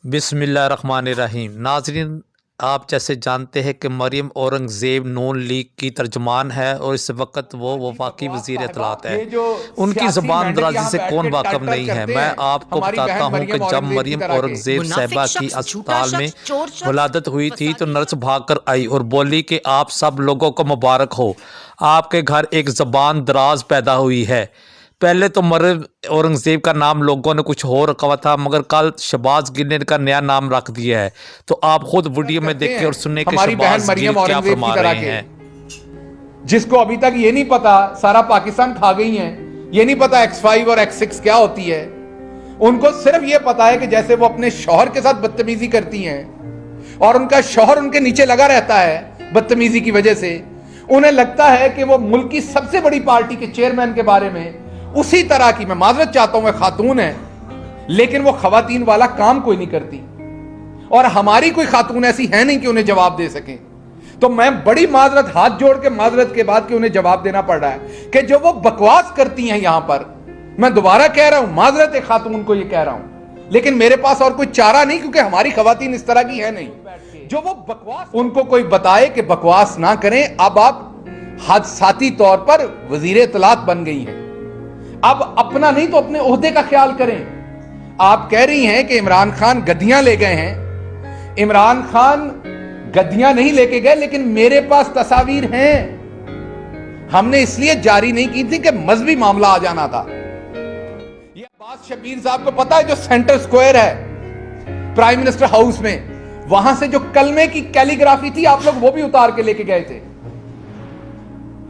बिस्मिल्लाहिर्रहमानिर्रहीम। नाज़रीन, आप जैसे जानते हैं कि मरियम औरंगज़ेब नून लीग की तर्जुमान है और इस वक्त वो वफाकी वज़ीर इत्तलात है। उनकी ज़बान दराजी से कौन वाकफ़ नहीं है। मैं आपको बताता हूँ कि जब मरियम औरंगज़ेब साहिबा की अस्पताल में वलादत हुई थी तो नर्स भाग कर आई और बोली कि आप सब लोगों को मुबारक हो, आपके घर एक ज़बान दराज पैदा हुई है। पहले तो मरियम औरंगज़ेब का नाम लोगों ने कुछ और रखा था, मगर कल शहबाज गिल का नया नाम रख दिया है। तो आप खुद वीडियो में देखें और सुनने के शहबाज गिल क्या फरमा रहे हैं। जिसको अभी तक ये नहीं पता सारा पाकिस्तान खा गई है, ये नहीं पता X5 और X6 क्या होती है। उनको सिर्फ ये पता है कि जैसे वो अपने शौहर के साथ बदतमीजी करती हैं और उनका शौहर उनके नीचे लगा रहता है बदतमीजी की वजह से, उन्हें लगता है कि वो मुल्क की सबसे बड़ी पार्टी के चेयरमैन के बारे में उसी तरह की, मैं माजरत चाहता हूं, मैं खातून है लेकिन वो खवातीन वाला काम कोई नहीं करती और हमारी कोई खातून ऐसी है नहीं कि उन्हें जवाब दे सके। तो मैं बड़ी माजरत, हाथ जोड़ के माजरत के बाद कि उन्हें जवाब देना पड़ रहा है कि जो वो बकवास करती हैं यहां पर, मैं दोबारा कह रहा हूं, माजरत एक खातून को ये कह रहा हूं, लेकिन मेरे पास और कोई चारा नहीं क्योंकि हमारी खवातीन इस तरह की है नहीं। जो वो बकवास, उनको कोई बताए कि बकवास ना करें। अब आप हादसाती तौर पर वजीर इत्तलात बन गई हैं, अब अपना नहीं तो अपने ओहदे का ख्याल करें। आप कह रही हैं कि इमरान खान गद्दियां ले गए हैं। इमरान खान गद्दियां नहीं लेके गए, लेकिन मेरे पास तस्वीर हैं। हमने इसलिए जारी नहीं की थी कि मजहबी मामला आ जाना था। ये अब्बास शब्बीर साहब को पता है, जो सेंटर स्क्वायर है प्राइम मिनिस्टर हाउस में, वहां से जो कलमे की कैलीग्राफी थी आप लोग वो भी उतार के लेके गए थे।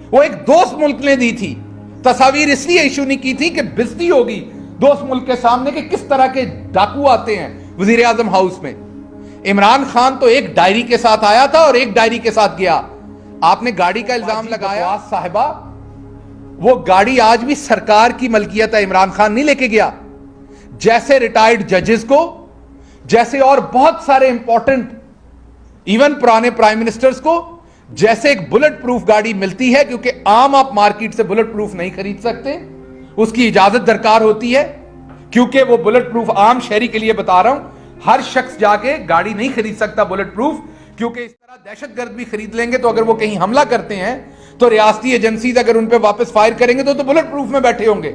वो एक दोस्त मुल्क ने दी थी। तस्वीर इसलिए इशू नहीं की थी कि बेइज्जती होगी दोस्त मुल्क के सामने कि किस तरह के डाकू आते हैं वजीर आजम हाउस में। इमरान खान तो एक डायरी के साथ आया था और एक डायरी के साथ गया। आपने गाड़ी का इल्जाम लगाया साहिबा, वो गाड़ी आज भी सरकार की मलकियत है, इमरान खान नहीं लेके गया। जैसे रिटायर्ड जजेस को, जैसे और बहुत सारे इंपॉर्टेंट इवन पुराने प्राइम मिनिस्टर्स को जैसे एक बुलेट प्रूफ गाड़ी मिलती है, क्योंकि आम आप मार्केट से बुलेट प्रूफ नहीं खरीद सकते, उसकी इजाजत दरकार होती है। क्योंकि वो बुलेट प्रूफ, आम शहरी के लिए बता रहा हूं, हर शख्स जाके गाड़ी नहीं खरीद सकता बुलेट प्रूफ, क्योंकि इस तरह दहशतगर्द भी खरीद लेंगे तो अगर वो कहीं हमला करते हैं तो रियासती एजेंसीज अगर उन पर वापस फायर करेंगे तो बुलेट प्रूफ में बैठे होंगे।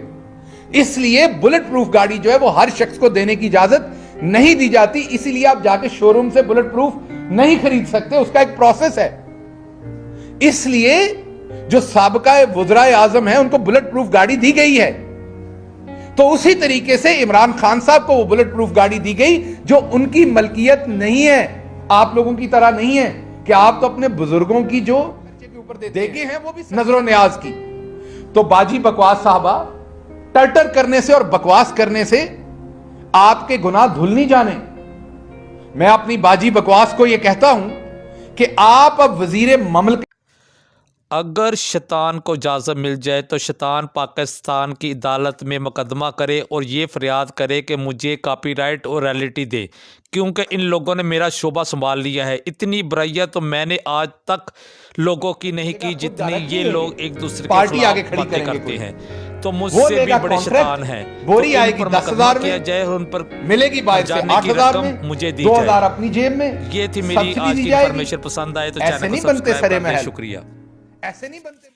इसलिए बुलेट प्रूफ गाड़ी जो है वो हर शख्स को देने की इजाजत नहीं दी जाती। इसीलिए आप जाके शोरूम से बुलेट प्रूफ नहीं खरीद सकते, उसका एक प्रोसेस है। इसलिए जो साबका वज़राए आज़म है उनको बुलेट प्रूफ गाड़ी दी गई है, तो उसी तरीके से इमरान खान साहब को वो बुलेट प्रूफ गाड़ी दी गई जो उनकी मलकियत नहीं है, आप लोगों की तरह नहीं है कि आप तो अपने बुजुर्गों की जो के ऊपर देखे हैं वो भी नजरो न्याज की। तो बाजी बकवास साहबा, टर्टर करने से और बकवास करने से आपके गुनाह धुल नहीं जाने। मैं अपनी बाजी बकवास को यह कहता हूं कि आप अब वजीर ममलकत, अगर शैतान को इजाज़त मिल जाए तो शैतान पाकिस्तान की अदालत में मुकदमा करे और ये फरियाद करे कि मुझे कॉपीराइट और रॉयल्टी दे, क्योंकि इन लोगों ने मेरा शोबा संभाल लिया है। इतनी बुराइयां तो मैंने आज तक लोगों की नहीं की जितनी ये लोग एक दूसरे पार्टी आगे के खड़ी बातें करते करेंगे। हैं। तो मुझसे भी बड़े शैतान हैं। बोरी तो आएगी 10,000 में, जाए उन पर मिलेगी बाहर से 8,000 में, मुझे दी 2,000 अपनी जेब में। ये थी मेरी आज की इन्फॉर्मेशन। पसंद आए तो चैनल को सब्सक्राइब करें। शुक्रिया। ऐसे नहीं बनते।